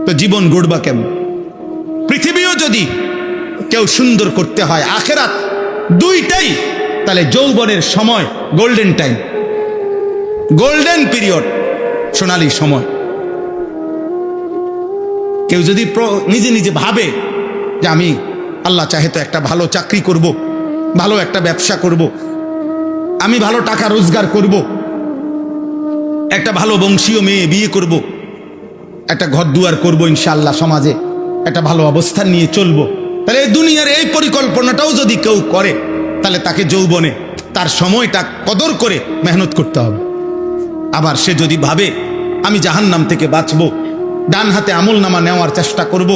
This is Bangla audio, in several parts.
তো জীবন গড়বা কেমন? পৃথিবীও যদি কেউ সুন্দর করতে হয়, আখেরাত, দুইটাই, তাহলে যৌবনের সময় গোল্ডেন টাইম, গোল্ডেন পিরিয়ড, সোনালী সময়। কেউ যদি নিজে নিজে ভাবে যে আমি আল্লাহ চাহে তো একটা ভালো চাকরি করব, ভালো একটা ব্যবসা করব, আমি ভালো টাকা রোজগার করব, একটা ভালো বংশীয় মেয়ে বিয়ে করব, একটা ঘর দুয়ার করবো ইনশাআল্লাহ, সমাজে একটা ভালো অবস্থান নিয়ে চলবো, তাহলে এই দুনিয়ার এই পরিকল্পনাটাও যদি কেউ করে, তাহলে তাকে যৌবনে তার সময়টা কদর করে মেহনত করতে হবে। আবার সে যদি ভাবে আমি জাহান্নাম থেকে বাঁচবো, ডান হাতে আমলনামা নেওয়ার চেষ্টা করব,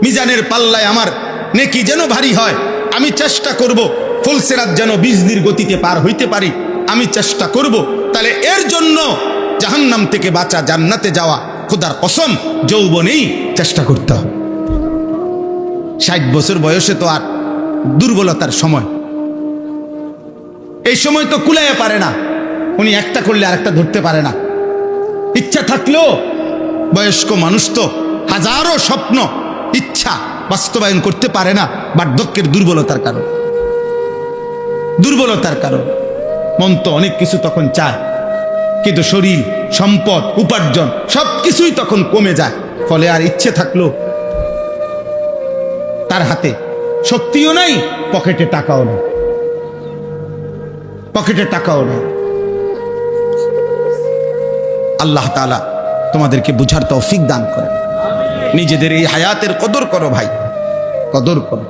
মিজানের পাল্লায় আমার নেকি যেন ভারী হয়, আমি চেষ্টা করব ফুলসিরাত যেন বিজলির গতিতে পার হইতে পারি, আমি চেষ্টা করব, তাহলে এর জন্য জাহান্নাম থেকে বাঁচা, জান্নাতে যাওয়া, খোদার কসম যৌবনেই চেষ্টা করতে হবে। 60 বছর বয়সে তো আর দুর্বলতার সময়, এই সময় তো কুলাইয়া পারে না, উনি একটা করলে আরেকটা ধরতে পারে না। ইচ্ছা থাকলেও বয়স্ক মানুষ তো হাজারো স্বপ্ন, ইচ্ছা বাস্তবায়ন করতে পারে না, বার্ধক্যের দুর্বলতার কারণ। দুর্বলতার কারণ মন তো অনেক কিছু তখন চায়, কিন্তু শরীর, সম্পদ, উপার্জন সবকিছুই তখন কমে যায়। ফলে আর ইচ্ছে থাকলো তার হাতে শক্তিও নাই, পকেটে টাকাও নেই, পকেটে টাকাও নেই। আল্লাহ তাআলা তোমাদেরকে বুঝার তৌফিক দান করেন। নিজেদের এই হায়াতের কদর করো ভাই, কদর করো।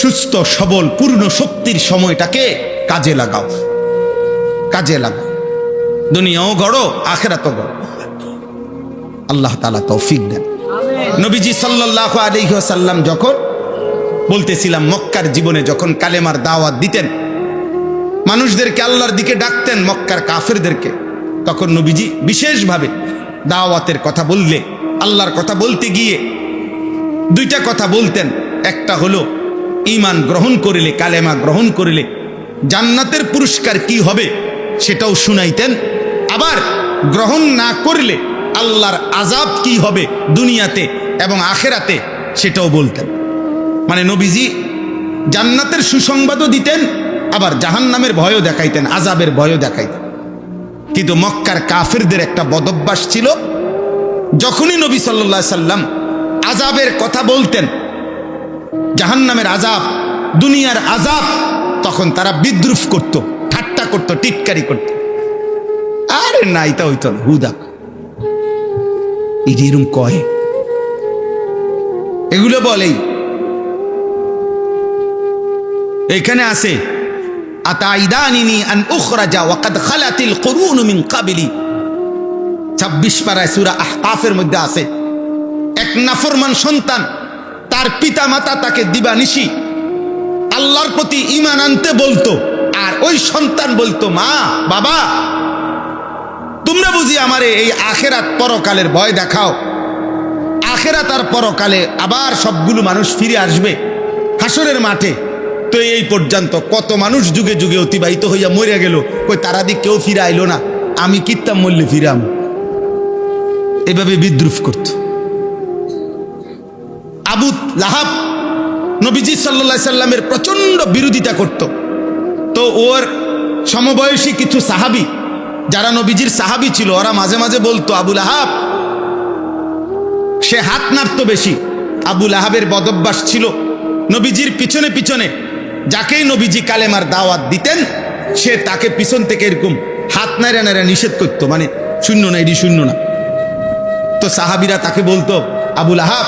সুস্থ সবল পূর্ণ শক্তির সময়টাকে কাজে লাগাও, কাজে লাগাও। দুনিয়াও গড়ো, আখিরাতও গড়ো। আল্লাহ তাআলা তৌফিক দেন। নবীজি সাল্লাল্লাহু আলাইহি ওয়াসাল্লাম যখন বলতেছিলাম মক্কার জীবনে যখন কালেমার দাওয়াত দিতেন, মানুষদেরকে আল্লাহর দিকে ডাকতেন, মক্কার কাফেরদেরকে, তখন নবীজি বিশেষভাবে দাওয়াতের কথা বললে, আল্লাহর কথা বলতে গিয়ে দুইটা কথা বলতেন। একটা হলো ঈমান গ্রহণ করিলে, কালেমা গ্রহণ করিলে জান্নাতের পুরস্কার কি হবে সেটাও শুনাইতেন। আবার গ্রহণ না করলে আল্লাহর আযাব কি হবে দুনিয়াতে এবং আখিরাতে সেটাও বলতেন। মানে নবীজি জান্নাতের সুসংবাদও দিতেন, আবার জাহান্নামের ভয়ও দেখাইতেন, আযাবের ভয়ও দেখাইতেন। কিন্তু মক্কার কাফেরদের একটা বদভ্যাস ছিল, যখনই নবী সাল্লাল্লাহু আলাইহি সাল্লাম আযাবের কথা বলতেন, জাহান্নামের আযাব, দুনিয়ার আযাব, তখন তারা বিদ্রুপ করত, ঠাট্টা করত, টিটকারি করত। আরে না, এটা হইতো না, হুদা এরম কয়, এগুলো বলেই। এখানে আছে আতাইদানিনি আন উখরাজা ওয়া কাদ খালাতিল কুরুন মিন ক্বাবলি, 26 পারায় সূরা আহকাফের মধ্যে আছে। এক নাফরমান সন্তান, তার পিতা মাতা তাকে দিবানিশি আল্লাহর প্রতি ঈমান আনতে বলতো, আর ওই সন্তান বলতো, মা বাবা তোমরা বুঝি আমারে এই আখিরাত পরকালের ভয় দেখাও, আখিরাত আর পরকালে আবার সবগুলো মানুষ ফিরে আসবে হাসরের মাঠে। তো এই পর্যন্ত কত মানুষ যুগে যুগে অতিবাহিত হইয়া মরে গেল, কই তারা দিক কেউ ফিরে আইলো না, আমি কিত্তাম মরলে ফিরাম। এভাবে বিদ্রুপ করত। আবু লাহাব নবীজি সাল্লাল্লাহু আলাইহি সাল্লামের প্রচন্ড বিরোধিতা করত। তো ওর সমবয়সী কিছু সাহাবী যারা নবীজির সাহাবী ছিল, ওরা মাঝে মাঝে বলতো, আবু লাহাব, সে হাত নাড়তো বেশি। আবু লাহাবের বদভ্যাস ছিল নবীজির পিছনে পিছনে যাকেই নবীজি কালেমার দাওয়াত দিতেন, সে তাকে পিছন থেকে এরকম হাত নাড়া নাড়া নিষেধ করতো, মানে শূন্য না, এটি শূন্য না। তো সাহাবীরা তাকে বলতো, আবু লাহাব,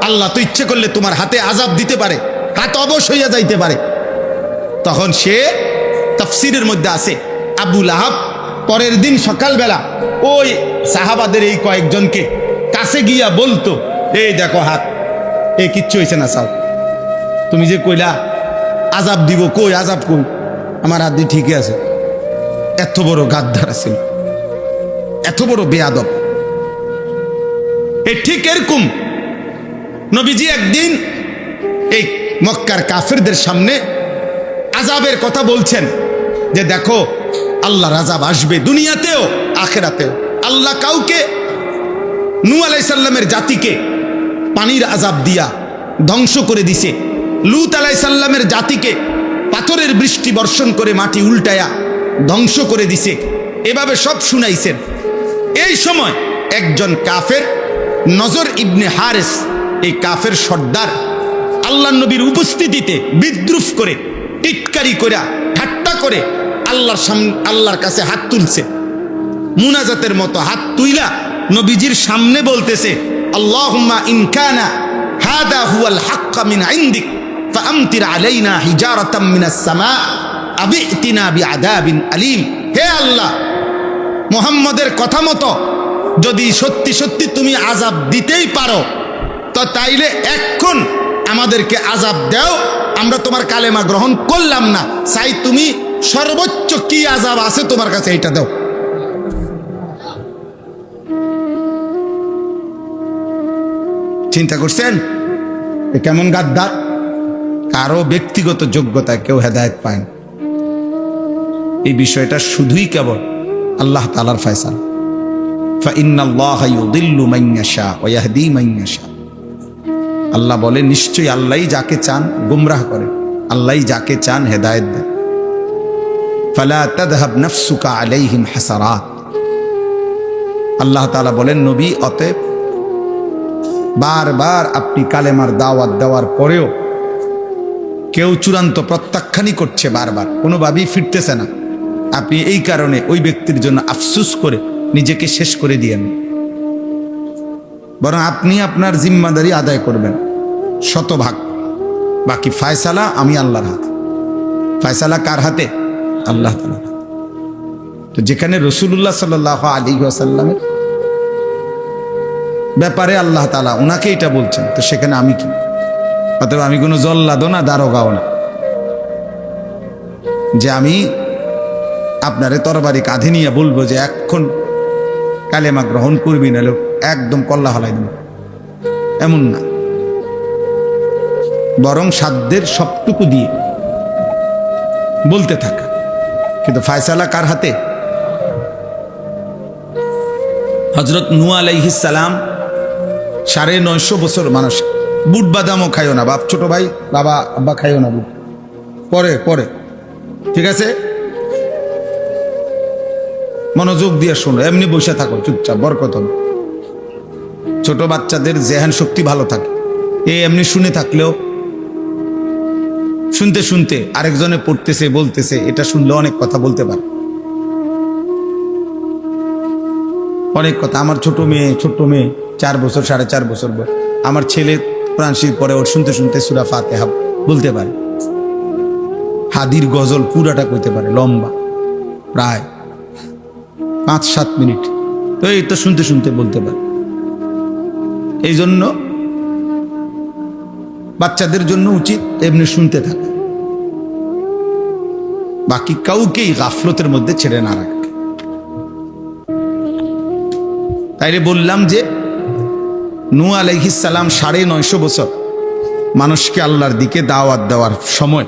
আল্লাহ তো ইচ্ছে করলে তোমার হাতে আযাব দিতে পারে, হাত অবশ হইয়া যাইতে পারে। তখন সে, তাফসীরের মধ্যে আছে, আবু লাহাব পরের দিন সকালবেলা ওই সাহাবাদের এই কয়েকজনকে কাছে গিয়া বলতো, এই দেখো হাত, এ কিচ্ছু হয়েছে না, সাও তুমি যে কইলা আযাব দিব, কই আযাব কই, আমার হাত দিয়ে ঠিকই আছে। এত বড় গাদ্দার আছে, এত বড় বেয়াদব। এ ঠিক এরকম নবীজি একদিন এই মক্কার কাফেরদের সামনে আযাবের কথা বলছেন, যে দেখো আল্লাহর আযাব আসবে দুনিয়াতেও আখিরাতেও। আল্লাহ কাউকে নূহ আলাইহিস সালামের জাতিকে পানির আযাব দিয়া ধ্বংস করে দিছে, লূত আলাইহিস সালামের জাতিকে পাথরের বৃষ্টি বর্ষণ করে মাটি উল্টায়া ধ্বংস করে দিছে, এভাবে সব শুনাইছেন। এই সময় একজন কাফের নজর ইবনে হারেস, এই কাফের সর্দার আল্লাহ নবীর উপস্থিতিতে বিদ্রুপ করে, টিটকারি করে, ঠাট্টা করে আল্লাহর কাছে হাত তুলছে, মুনাজাতের মতো হাত তুইলা নবীজির সামনে বলতেছে, আল্লাহুম্মা ইন কানা হাদা হুয়াল হাক্ক মিন ইনদিক ফাআমতির আলাইনা হিজারাতাম মিনাস সামা আবিতিনা বিআযাবিন আলীম। হে আল্লাহ, মুহাম্মদের কথা মতো যদি সত্যি সত্যি তুমি আযাব দিতেই পারো তো তাইলে এখন আমাদেরকে আযাব দাও, আমরা তোমার কালেমা গ্রহণ করলাম না, চাই তুমি সর্বোচ্চ কি আযাব আছে তোমার কাছে এটা দাও। চিন্তা করছেন কেমন গাদ্দার? কারো ব্যক্তিগত যোগ্যতায় কেউ হেদায়েত পায় না, এই বিষয়টা শুধুই কেবল আল্লাহ তাআলার ফয়সালা। ফাইন্নাল্লাহা ইউদিল্লু মান ইয়াশা ওয়া ইয়াহদি মান ইয়াশা। আল্লাহ বলে নিশ্চয়ই আল্লাহই যাকে চান গুমরাহ করে, আল্লাহই যাকে চান হেদায়েত দেন। ফালা তাযহাব নাফসুকা আলাইহিম হাসারাত। আল্লাহ তাআলা বলেন, নবী অতএব বারবার আপনি কালেমার দাওয়াত দেওয়ার পরেও কেউ চূড়ান্ত প্রত্যাখ্যানই করছে, বারবার কোনোভাবেই ফিরতেছে না, আপনি এই কারণে ওই ব্যক্তির জন্য আফসোস করে নিজেকে শেষ করে দিয়েন, বরং আপনি আপনার জিম্মাদারি আদায় করবেন শতভাগ। বাকি ফয়সালা আমি আল্লাহর হাতে। ফয়সালা কার হাতে? আল্লাহ তাআলার হাতে। তো যেখানে রাসূলুল্লাহ সাল্লাল্লাহু আলাইহি ওয়াসাল্লামের ব্যাপারে আল্লাহ তাআলা ওনাকে এটা বলছেন, তো সেখানে আমি কি? অতএব আমি কোনো জল্লাদও না, দারোগাও না যে আমি আপনারে তরবারি কাঁধে নিয়ে বলবো যে এখন কালেমা গ্রহণ করবি, না একদম কল্লা হলাই দেব, এমন না। বরং সাধ্যের সবটুকু দিয়ে বলতে থাকা। কিন্তু ফয়সালা কার হাতে? হযরত নূহ আলাইহিস সালাম 950 বছর মানুষ, বুট বাদামও খাইও না, বাপ ছোট ভাই, বাবা আব্বা খাইও না বুট, পরে পরে, ঠিক আছে? মনোযোগ দিয়ে শোনো, এমনি বসে থাকো চুপচাপ, বরকত হবে। ছোট বাচ্চাদের জেহান শক্তি ভালো থাকে, এমনি শুনে থাকলেও শুনতে শুনতে আরেকজনে পড়তেছে বলতেছে, এটা শুনলে অনেক কথা বলতে পারে, অনেক কথা। আমার ছোট মেয়ে 4 বছর 4.5 বছর বয়স, আমার ছেলে কোরআন শরীফ পড়ে, ওর শুনতে শুনতে সূরা ফাতিহা বলতে পারে, হাদির গজল পুরাটা কইতে পারে, লম্বা প্রায় 5-7 মিনিট, তো এই তো শুনতে শুনতে বলতে পারে। এই জন্য বাচ্চাদের জন্য উচিত এমনি শুনতে থাকা, বাকি কাউকেই গাফলতের মধ্যে ছেড়ে না রাখা। তাইলে বললাম যে নূহ আলাইহিস সালাম 950 বছর মানুষকে আল্লাহর দিকে দাওয়াত দেওয়ার সময়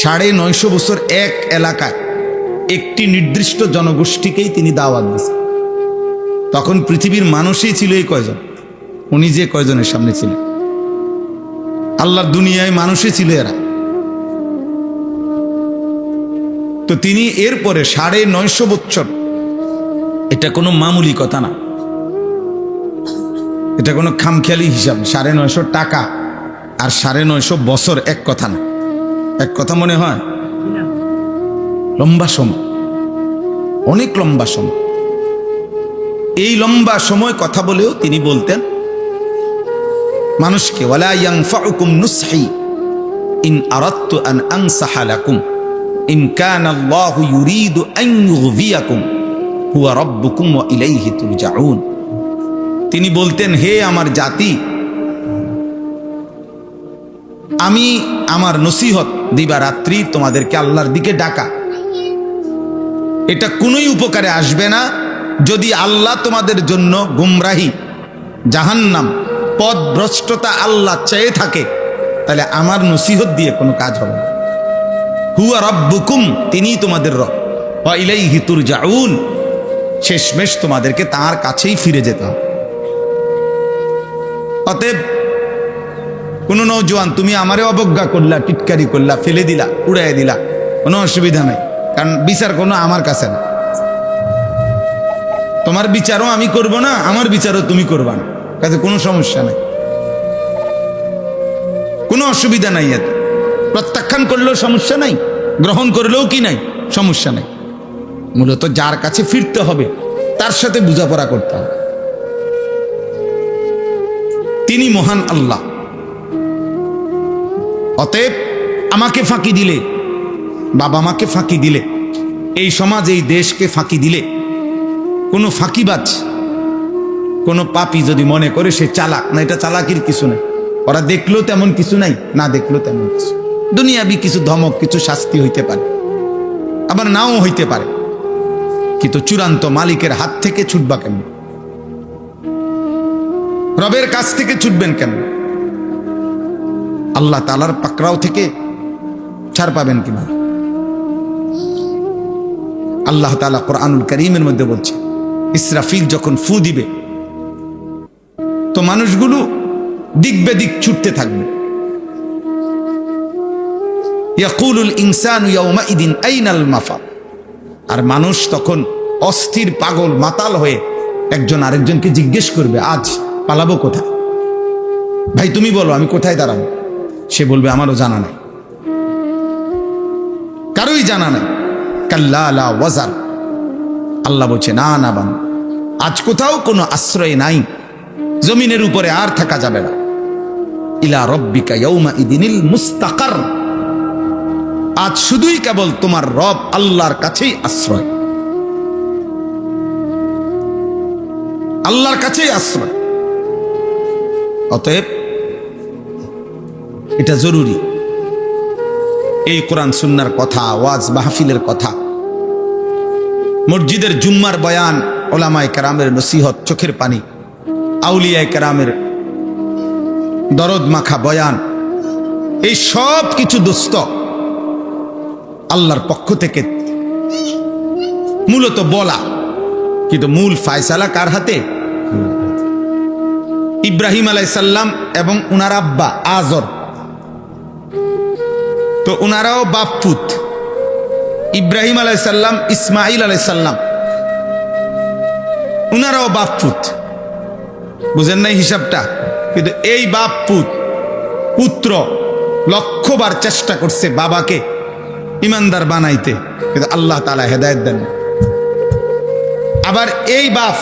950 বছর এক এলাকায় একটি নির্দিষ্ট জনগোষ্ঠীকেই তিনি দাওয়াত দিয়েছেন। তখন পৃথিবীর মানুষই ছিল এই কয়জন, উনি যে কয়জনের সামনে ছিলেন, আল্লাহর দুনিয়ায় মানুষই ছিল এরা। তো তিনি এরপরে 950 বছর, এটা কোনো মামুলি কথা না, এটা কোনো খামখেয়ালি হিসাব। 950 টাকা আর 950 বছর এক কথা না, এক কথা মনে হয়? লম্বা সময়, অনেক লম্বা সময়। এই লম্বা সময় কথা বলেও তিনি বলতেন মানুষকে, ওয়ালা ইয়ানফাউকুম নুসহি ইন আরাদতু আন আনসাহা লাকুম ইন কানা আল্লাহু ইউরিদু আন ইউগফিয়াকুম হুয়া রাব্বুকুম ওয়া ইলাইহি তুরজাউন। তিনি বলতেন, হে আমার জাতি, আমি আমার নসিহত দিবা রাত্রি তোমাদেরকে আল্লাহর দিকে ডাকা, এটা কোনোই উপকারে আসবে না যদি আল্লাহ তোমাদের জন্য গুমরাহি, জাহান্নাম, পথভ্রষ্টতা আল্লাহ চেয়ে থাকে, তাহলে আমার নসিহত দিয়ে কোনো কাজ হবে না। হুয়া রাব্বুকুম, তিনিই তোমাদের রব, ওয়া ইলাইহি তুরজাউন, শেষমেশ তোমাদেরকে তার কাছেই ফিরে যেতে হবে। অতএব কোন নওজোয়ান তুমি আমারে অবজ্ঞা করলা, টিটকারি করলা, ফেলে দিলা, উড়াই দিলা, কোনো অসুবিধা নাই, কারণ বিচার কোনো আমার কাছে না। তোমার বিচারও আমি করব না, আমার বিচারও তুমি করবা না, কাজে কোনো সমস্যা নাই, কোনো অসুবিধা নাই। এতে প্রত্যাখ্যান করলেও সমস্যা নাই, গ্রহণ করলেও কি নাই, সমস্যা নাই। মূলত যার কাছে ফিরতে হবে তার সাথে বোঝাপড়া করতে হবে, তিনি মহান আল্লাহ। অতএব আমাকে ফাঁকি দিলে, বাবা মাকে ফাঁকি দিলে, এই সমাজ এই দেশকে ফাঁকি দিলে, কোনো ফাঁকিবাজ, কোনো পাপী যদি মনে করে সে চালাক, না, এটা চালাকির কিছু নেই। ওরা দেখলেও তেমন কিছু নাই, না দেখলেও তেমন কিছু। দুনিয়াবি কিছু ধমক, কিছু শাস্তি হইতে পারে, আবার নাও হইতে পারে, কিন্তু চূড়ান্ত মালিকের হাত থেকে ছুটবা কেমন? রবের কাছ থেকে ছুটবেন কেমন? আল্লাহ তাআলার পাকড়াও থেকে ছাড় পাবেন কিনা? আল্লাহ তাআলা কোরআনুল কারীমের মধ্যে বলছে, ইসরাফিল যখন ফু দিবে তো মানুষগুলো দিক বেদিক ছুটতে থাকবে। ইয়াকুলুল ইনসানু ইয়াউমাইদিন আইনাল মাফার। আর মানুষ তখন অস্থির, পাগল, মাতাল হয়ে একজন আরেকজনকে জিজ্ঞেস করবে, আজ পালাবো কোথায়? ভাই তুমি বলো, আমি কোথায় দাঁড়াবো? সে বলবে আমারও জানা নাই, কারোই জানা নাই। কাল্লা লা ওয়াজার। আল্লাহ বলছে, না না বান, আজ কোথাও কোনো আশ্রয় নাই, জমিনের উপরে আর থাকা যাবে না। ইলা রব্বিকা ইয়াউমাইদিনিল মুস্তাকার। আজ শুধুই কেবল তোমার রব আল্লাহর কাছেই আশ্রয়, আল্লাহর কাছেই আশ্রয়। অতএব এটা জরুরি। এই কোরআন সুন্নাহর কথা, ওয়াজ মাহফিলের কথা, মসজিদের জুম্মার বয়ান, ওলামায়ে কেরামের নসিহত, চোখের পানি, আউলিয়ায়ে কেরামের দরদ মাখা বয়ান, এই সব কিছু দোস্ত আল্লাহর পক্ষ থেকে মূলত বলা, কিন্তু মূল ফায়সালা কার হাতে? ইব্রাহিম আলাইহিস সালাম এবং উনার আব্বা আজর, তো উনারাও বাপ পুত। ইব্রাহিম আলাইহিস সালাম, ইসমাইল আলাইহিস সালাম, উনারাও বাপ পুত। বুঝেন নাই হিসাবটা? কিন্তু এই বাপ পুত্র লক্ষবার চেষ্টা করছে বাবাকে ইমানদার বানাইতে, কিন্তু আল্লাহ তাআলা হেদায়েত দেন। আবার এই বাপ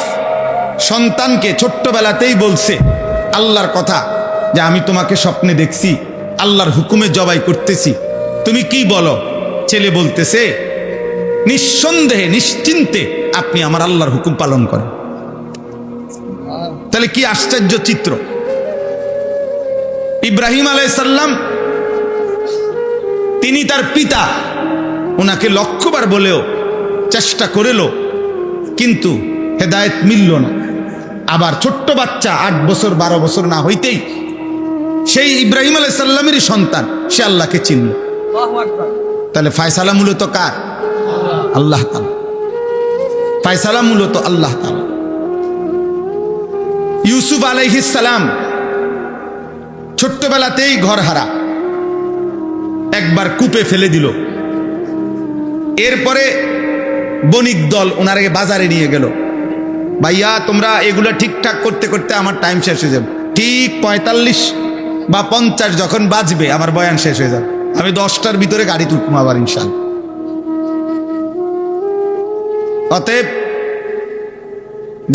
সন্তানকে ছোট্টবেলাতেই বলছে আল্লাহর কথা, যে আমি তোমাকে স্বপ্নে দেখছি, আল্লাহর হুকুমে জবাই করতেছি, তুমি কি বলো? ছেলে বলতেছে, নিঃসন্দেহে নিশ্চিন্তে আপনি আমার আল্লাহর হুকুম পালন করেন। তাহলে কি আশ্চর্য চিত্র! ইব্রাহিম আলাইহিস সালাম, তিনি তার পিতা, ওনাকে লক্ষবার বলেও চেষ্টা করেলো, কিন্তু হেদায়েত মিলল না। আবার ছোট্ট বাচ্চা 8 বছর 12 বছর না হইতেই সেই ইব্রাহিম আলাইহিস সালামেরই সন্তান, সে আল্লাহকে চিনল। তাহলে ফায়সালা মূলত কার? আল্লাহ তাআলা। ফায়সালা মূলত আল্লাহ তাআলা। ইউসুফ আলাইহিস সালাম ছোট্টবেলাতেই ঘর হারা, একবার কূপে ফেলে দিল। এরপরে বণিক দল ওনারে বাজারে নিয়ে গেল, ভাইয়া তোমরা এগুলো ঠিকঠাক করতে করতে আমার টাইম শেষ হয়ে যাবে, ঠিক 45 বা 50 যখন বাজবে আমার বয়ান শেষ হয়ে যাবে, আমি 10টার ভিতরে গাড়ি তুলবো আবার ইনশাআল্লাহ। অতএব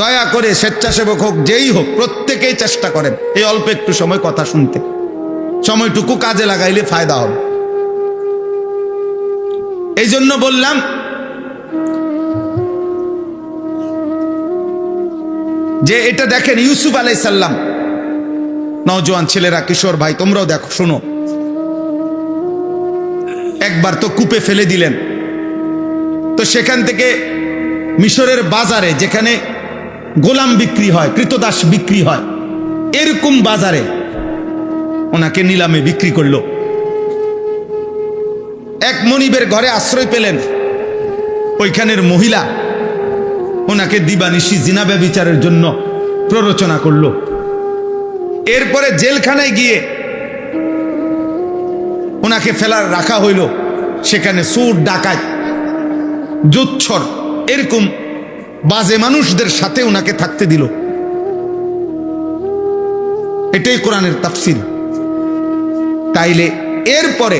দয়া করে স্বেচ্ছাসেবক হোক, যেই হোক, প্রত্যেকেই চেষ্টা করেন এই অল্প একটু সময় কথা শুনতে, সময়টুকু কাজে লাগাইলে ফায়দা হবে। এই জন্য বললাম, যে এটা দেখেন ইউসুফ আলাইহিস সালাম, নওজোয়ান ছেলেরা, কিশোর ভাই তোমরাও দেখো, শোনো, একবার তো কূপে ফেলে দিলেন, তো সেখান থেকে মিশরের বাজারে, যেখানে গোলাম বিক্রি হয়, কৃতদাস বিক্রি হয়, এরকম বাজারে ওনাকে নিলামে বিক্রি করলো। এক মনিবের ঘরে আশ্রয় পেলেন, ওইখানের মহিলা ওনাকে দিবানিশি জিনা ব্যভিচারের জন্য প্ররোচনা করলো। এরপরে জেলখানায় গিয়ে ওনাকে ফেলার রাখা হইল। সেখানে চোর, ডাকাত, জোচ্ছর এরকম বাজে মানুষদের সাথে ওনাকে থাকতে দিল। এটাই কোরআনের তাফসীর। তাইলে এরপরে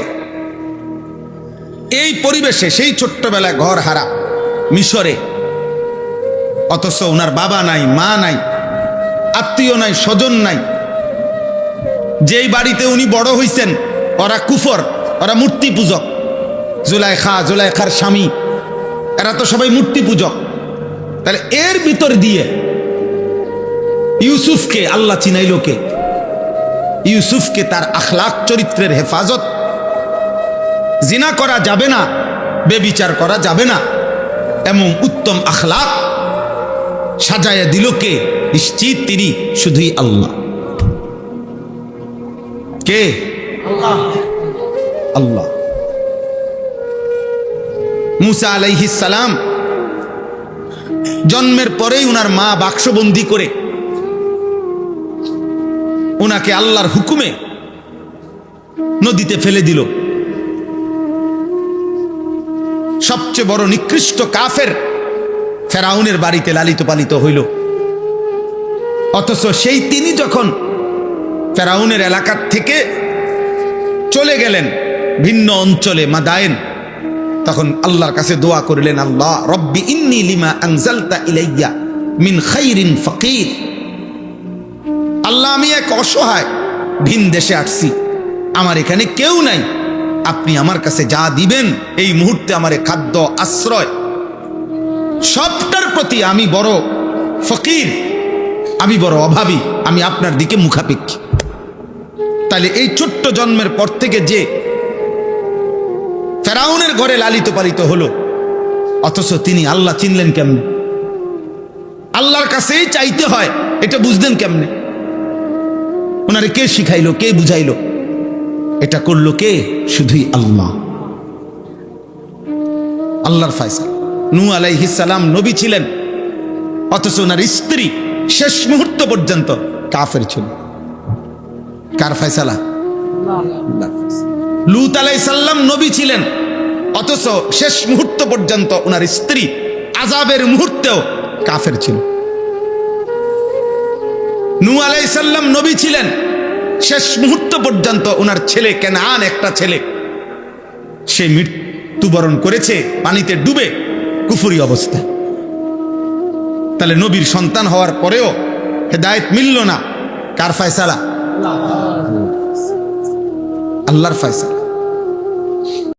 এই পরিবেশে সেই ছোট্টবেলায় ঘর হারা মিশরে, অথচ ওনার বাবা নাই, মা নাই, আত্মীয় নাই, স্বজন নাই। যেই বাড়িতে উনি বড় হইছেন ওরা কুফর, ওরা মূর্তি পূজক। জুলাইখার স্বামী এরা তো সবাই মূর্তি পূজক। তাহলে এর ভিতর দিয়ে ইউসুফকে আল্লাহ চিনাইল কে? ইউসুফকে তার আখলাক চরিত্রের হেফাজত, জিনা করা যাবে না, বেবিচার করা যাবে না, এমন উত্তম আখলাক সাজায়া দিল কে? নিশ্চিত তিনি শুধুই আল্লাহ। কে? আল্লাহ। মুসা আলাইহিস সালাম জন্মের পরেই উনার মা বাক্সবন্দি করে উনাকে আল্লাহর হুকুমে নদীতে ফেলে দিল। সবচেয়ে বড় নিকৃষ্ট কাফের ফেরাউনের বাড়িতে লালিত পালিত হইল। অথচ সেই তিনি যখন ফেরাউনের এলাকার থেকে চলে গেলেন ভিন্ন অঞ্চলে মাদায়েন, তখন আল্লাহর কাছে দোয়া করলেন, আল্লাহ রব্বি ইন্নী লিমা আনজালতা ইলাইয়া মিন খাইরিন ফাকির। আল্লাহ, আমি এক অসহায় ভিন দেশে আসছি, আমার এখানে কেউ নাই, আপনি আমার কাছে যা দিবেন এই মুহূর্তে আমার খাদ্য, আশ্রয় সবটার প্রতি আমি বড় ফকির, আমি বড় অভাবী, আমি আপনার দিকে মুখাপেক্ষী। তাহলে এই ছোট্ট জন্মের পর থেকে যে ফেরাউনের ঘরে লালিত পালিত হলো, অথচ তিনি আল্লাহ চিনলেন কেমনে? আল্লাহর কাছেই চাইতে হয়, এটা বুঝলেন কেমনে? ওনারে কে শিখাইলো, কে বুঝাইলো? এটা করলো কে? শুধুই আল্লাহ। আল্লাহর ফয়সালা। নূহ আলাইহিস সালাম নবী ছিলেন, অথচ ওনার স্ত্রী শেষ মুহূর্ত পর্যন্ত কাফের ছিল। কার ফয়সালা? লূত আলাইহিস সালাম নবী ছিলেন, অথচ শেষ মুহূর্ত পর্যন্ত ওনার স্ত্রী আযাবের মুহূর্তেও কাফের ছিল। নূহ আলাইহিস সালাম নবী ছিলেন, শেষ মুহূর্ত পর্যন্ত ওনার ছেলে কেনান, একটা ছেলে, সে মৃত্যুবরণ করেছে পানিতে ডুবে কুফরি অবস্থায়। তাহলে নবীর সন্তান হওয়ার পরেও হেদায়েত মিলল না। কার ফয়সালা? আল্লাহর ফয়সালা।